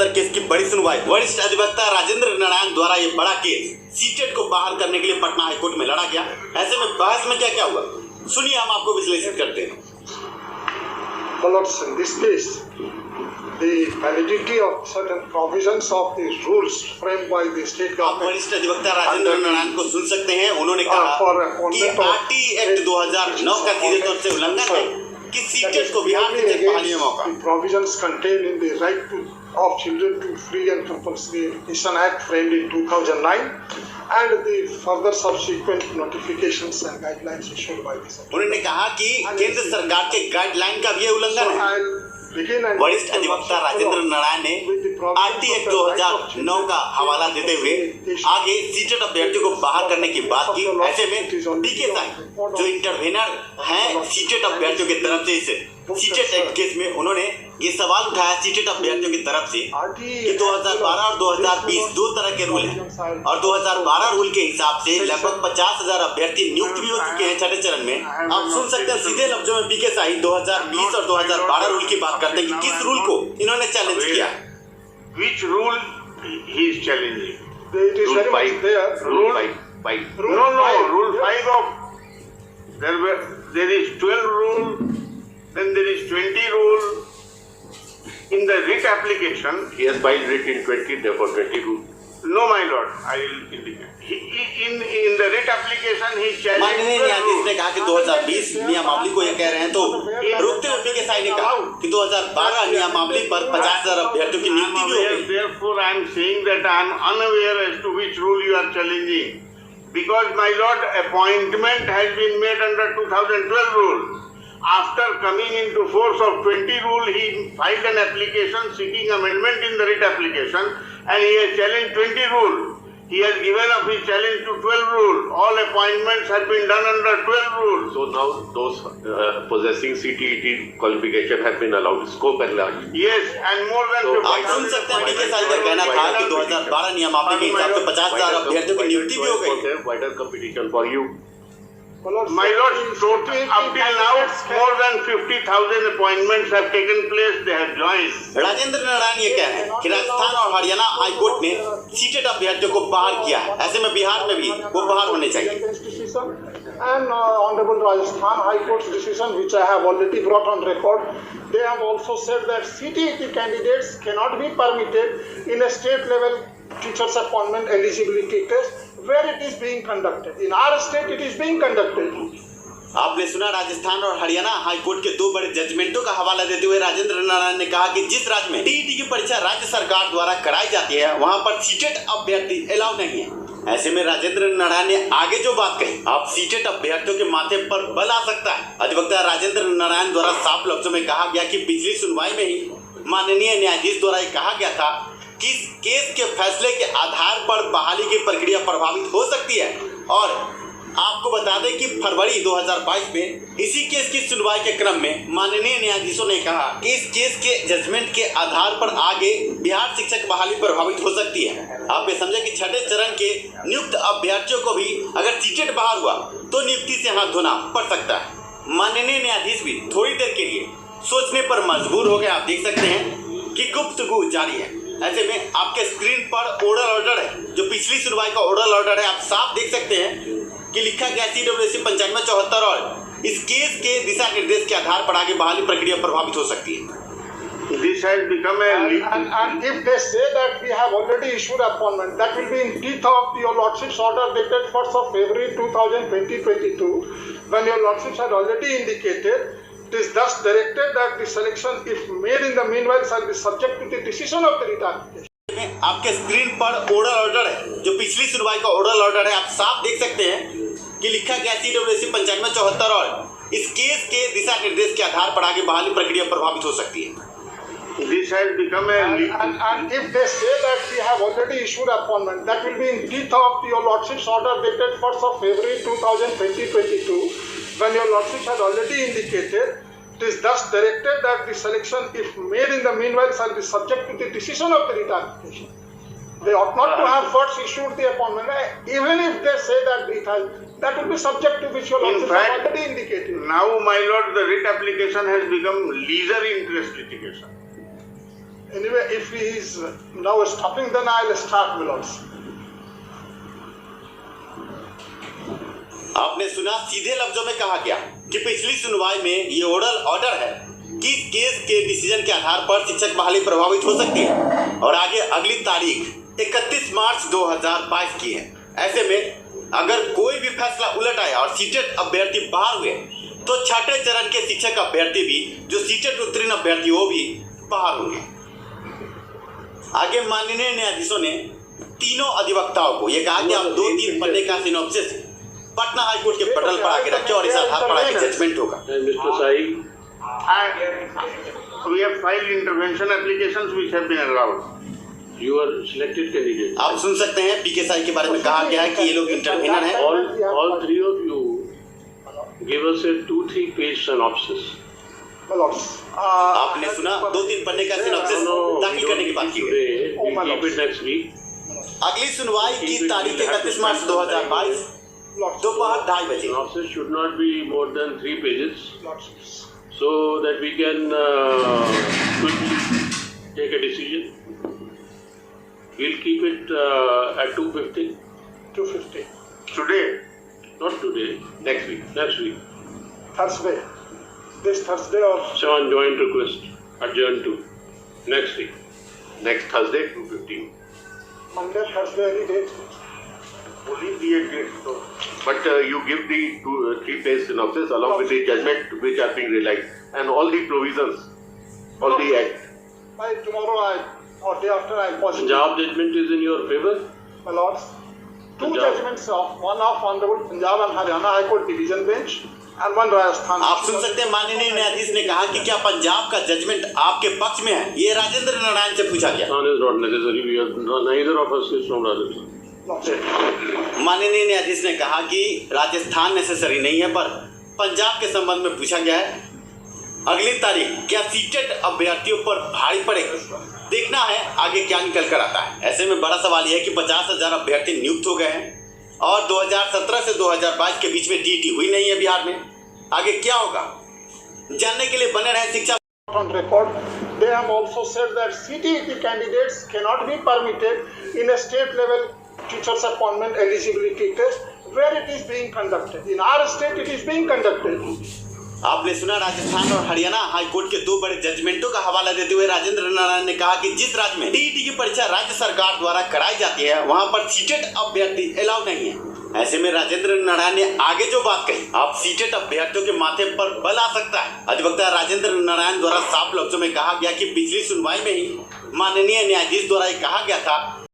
Case की बड़ी सुनवाई। वरिष्ठ अधिवक्ता राजेंद्र नारायण द्वारा ये बड़ा केस सीटेट को बाहर करने के लिए पटना हाईकोर्ट में लड़ा गया। ऐसे में बहस में क्या क्या हुआ, सुनिए, हम आपको विश्लेषित करते हैं। In this case, the validity of certain provisions of the rules framed by the state आप government. वरिष्ठ अधिवक्ता राजेंद्र नारायण को सुन सकते हैं। उन्होंने कहा कि आरटी एक्ट 2009 का सीधे तौर से उल्लंघन है कि सीटेट को बिहार में बहाली में मौका। The provisions contained in the right of children to free and compulsory education act framed in 2009 and the further subsequent notifications and guidelines issued by the Supreme Court. उन्होंने कहा कि केंद्र सरकार के गाइडलाइन का भी उल्लंघन है। वरिष्ठ अधिवक्ता राजेंद्र नारायण ने आरटी एक्ट 2009 का हवाला देते हुए आगे सीटेट अभ्यर्थियों को बाहर करने की बात की। ऐसे में बीके साई जो इंटरवेनर हैं सीटेट अभ्यर्थियों की तरफ से इस सीटेट एक्ट केस में, उन्होंने ये सवाल उठाया सीटेट अभ्यर्थियों की तरफ से कि 2012 और 2020 दो तरह के रूल हैं और 2012 रूल के हिसाब से लगभग 50,000 अभ्यर्थी नियुक्त भी हो चुके हैं छठे चरण में। आप सुन सकते हैं सीधे लफ्जों में बीके साई 2020 और 2012 रूल की बात करते हैं कि किस रूल को इन्होंने चैलेंज किया। Which rule he is challenging? It is very much there. Rule 5. No. Rule 5 of there is 12 rule, then there is 20 rule. In the writ application, he has filed writ in 20, therefore 20 rule. No, my lord, I will indicate. In the writ application, he challenged. माननीय न्यायाधीश ने कहा कि 2020 नियमावली को ये कह रहे हैं, तो रोकते हुए बीके साई ने कहा कि 2012 नियमावली पर 50,000 अभ्यर्थियों की नियुक्ति भी हो गई। Therefore, I am saying that I am unaware as to which rule you are challenging, because my lord, appointment has been made under 2012 rule. After coming into force of 20 rule, he filed an application seeking amendment in the writ application, and he has challenged 20 rule. He has given up his challenge to 12 rule. All appointments have been done under 12 rule. So now those possessing CTET qualification have been allowed scope and large. Yes, and more than So, आप सुन सकते हैं BK Sai का कहना था कि 2012 नियमावली के हिसाब से 50,000 अभ्यर्थियों की नियुक्ति भी हो गई। Wider competition for you. My lord, up till now, more than 50,000 appointments have taken place. They have joined. Rajendra Narayan ये कह रहे हैं कि राजस्थान और हरियाणा हाईकोर्ट ने सीटेट अभ्यर्थियों को बाहर किया है, ऐसे में बिहार में भी वो बाहर होने चाहिए। And Honorable Rajasthan High Court's decision, which I have already brought on record, they have also said that CTET candidates cannot be permitted in a state level teachers appointment eligibility test where it is being conducted. In our state, it is being conducted. आपने सुना राजस्थान और Haryana high court के दो बड़े जजमेंटों का हवाला देते हुए राजेंद्र नारायण ने कहा कि जिस राज्य में टीईटी की परीक्षा राज्य सरकार द्वारा कराई जाती है वहां पर सीटेट अभ्यर्थी अलाउ नहीं है। ऐसे में राजेंद्र नारायण ने आगे जो बात कही, आप सीटेट अभ्यर्थियों के माथे पर बल आ सकता है। अधिवक्ता राजेंद्र नारायण द्वारा साफ लफ्जों में कहा गया कि पिछली सुनवाई में ही माननीय न्यायाधीश द्वारा ये कहा गया था कि इस केस के फैसले के आधार पर बहाली की प्रक्रिया प्रभावित हो सकती है। और आपको बता दें कि फरवरी 2022 में इसी केस की सुनवाई के क्रम में माननीय न्यायाधीशों ने कहा कि इस केस के जजमेंट के आधार पर आगे बिहार शिक्षक बहाली प्रभावित हो सकती है। आप ये समझे कि छठे चरण के नियुक्त अभ्यर्थियों को भी अगर सीटेट बाहर हुआ तो नियुक्ति से हाथ धोना पड़ सकता है। माननीय न्यायाधीश भी थोड़ी देर के लिए सोचने पर मजबूर हो गए। आप देख सकते हैं कि गुफ्तगू जारी है। ऐसे में आपके स्क्रीन पर ओरल ऑर्डर है, जो पिछली सुनवाई का ओरल ऑर्डर है। आप साफ देख सकते हैं कि लिखा गया CWC 9574 और इस केस के दिशा निर्देश के आधार पर आगे बहाली प्रक्रिया प्रभावित हो सकती है। This has become a and if they say that we have already issued appointment, that will be in teeth of your lordship's order dated 1st of February 2022, when your lordships had already indicated. It is thus directed that the selection, if made in the meanwhile, shall be subject to the decision of the writ application. आपके screen पर oral order है, जो पिछली सुनवाई का oral order है। आप साफ देख सकते हैं कि लिखा गया CWC 9574 और इस केस के दिशा निर्देश के आधार पर आगे बहाली प्रक्रिया प्रभावित हो सकती है। This has become a and if they say that we have already issued appointment, that will be in teeth of your lordship's order dated 1st of February 2022, when your lordships had already indicated. It is thus directed that the selection, if made in the meanwhile, shall be subject to the decision of the writ application. They ought not to have first issued the appointment. Even if they say that it has, that will be subject to which your lordships have already indicated. Now, my lord, the writ application has become leisure interest litigation. Anyway, if he is now stopping, then I'll start, my lords. आपने सुना, सीधे लफ्जों में कहा गया कि पिछली सुनवाई में ये ऑर्डर है कि केस के डिसीजन के आधार पर शिक्षक बहाली प्रभावित हो सकती है और आगे अगली तारीख 31 मार्च 2022 की है। ऐसे में अगर कोई भी फैसला उलट आया और सीटेट अभ्यर्थी बाहर हुए तो छठे चरण के शिक्षक अभ्यर्थी भी, जो सीटेट उत्तीर्ण अभ्यर्थी वो भी बाहर होंगे। आगे माननीय न्यायाधीशों ने तीनों अधिवक्ताओं को यह कहा कि आप 2-3 पन्ने का सिनॉप्सिस पटना हाईकोर्ट के पटल पर आगे रखें और इस आधार पर आगे जजमेंट होगा। Mr. Sai, we have filed intervention applications which have been allowed. you are selected candidate. आप सुन सकते हैं पीके साई के बारे में कहा गया है कि ये लोग इंटरवेनर हैं। All three of you give us a 2-3 page synopsis. My lords. आपने सुना, 2-3 पन्ने का सिनॉप्सिस दाखिल करने की बात की गई। Today, we'll keep it next week. अगली सुनवाई की तारीख 31 मार्च 2022 दोपहर 2:30 बजे। Synopsis should not be more than 3 pages, Lords. so that we can quickly take a decision. We'll keep it at 2:50. 250. Today, Not today. next week. Next week. Thursday. This Thursday or So on joint request, adjourn to next week. Next Thursday, 2:15. Monday, Thursday, any date. Only be a date. So. But you give the 3 page synopsis along with the judgment which are being realized and all the provisions, all the act. By tomorrow or day after I positive. Punjab judgment is in your favor. My lords. Two Punjab. judgments of one of Honorable Punjab and Haryana High Court Division Bench and one Rajasthan. आप सुन सकते हैं, माननीय न्यायाधीश ने कहा कि क्या पंजाब का जजमेंट आपके पक्ष में है। ये राजेंद्र नारायण से पूछा गया। Rajasthan is not necessary. We are neither of us is from Rajasthan. Lords. माननीय न्यायाधीश ने कहा कि राजस्थान नेसेसरी नहीं है, पर पंजाब के संबंध में पूछा गया है। अगली तारीख क्या सीटेट अभ्यर्थियों पर भारी पड़ेगी, देखना है आगे क्या निकल कर आता है। ऐसे में बड़ा सवाल यह है कि 50,000 अभ्यर्थी नियुक्त हो गए हैं और 2017 से 2022 के बीच में टीटी हुई नहीं है बिहार में। आगे क्या होगा, जानने के लिए बने रहे शिक्षा। On record, they have also said that CTET candidates cannot be permitted in a state level teachers appointment eligibility test where it is being conducted. In our state, it is being conducted. आपने सुना, राजस्थान और Haryana high court के 2 बड़े जजमेंटों का हवाला देते हुए राजेंद्र नारायण ने कहा कि जिस राज्य में टीईटी की परीक्षा राज्य सरकार द्वारा कराई जाती है वहां पर सीटेट अभ्यर्थी अलाउ नहीं है। ऐसे में राजेंद्र नारायण ने आगे जो बात कही, आप सीटेट अभ्यर्थियों के माथे पर बल आ सकता है। अधिवक्ता राजेंद्र नारायण द्वारा साफ लफ्जों में कहा गया कि पिछली सुनवाई में ही माननीय न्यायाधीश द्वारा कहा गया था